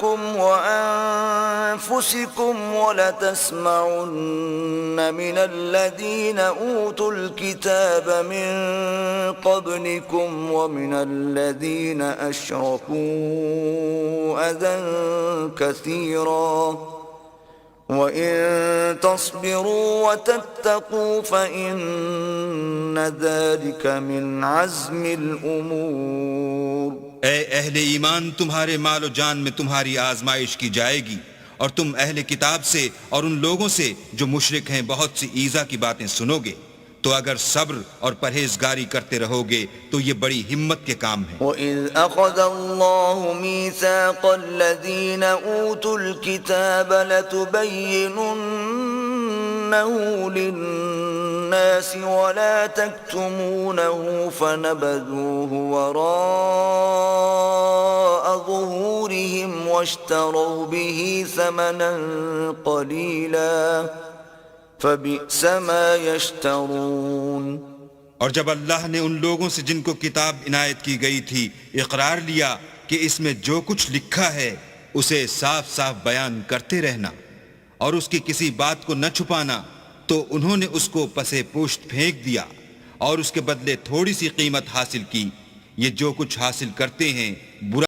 عنكم وأنفسكم ولتسمعن من الذين أوتوا الكتاب من قبلكم ومن الذين أشركوا أذى كثيرا وإن تصبروا وتتقوا فإن ذلك من عزم الأمور। ए अहले ईमान, तुम्हारे माल और जान में तुम्हारी आजमाइश की जाएगी और तुम अहले किताब से और उन लोगों से जो मुशरिक हैं बहुत सी ईजा की बातें सुनोगे। तो अगर सब्र और परहेजगारी करते रहोगे तो ये बड़ी हिम्मत के काम है। وَإِذْ أَخَذَ اللَّهُ مِيثَاقَ الَّذِينَ أُوتُوا الْكِتَابَ لَتُبَيِّنُنَّهُ لِلنَّاسِ وَلَا تَكْتُمُونَهُ فَنَبَذُوهُ وَرَاءَ ظُهُورِهِمْ وَاشْتَرَوْا بِهِ ثَمَنًا قَلِيلًا فَبِئْسَ مَا يَشْتَرُونَ। और जब अल्लाह ने उन लोगों से जिनको किताब इनायत की गई थी इकरार लिया कि इसमें जो कुछ लिखा है उसे साफ साफ बयान करते रहना और उसकी किसी बात को न छुपाना, तो उन्होंने उसको पसे पुश्त फेंक दिया और उसके बदले थोड़ी सी कीमत हासिल की। ये जो कुछ हासिल करते हैं बुरा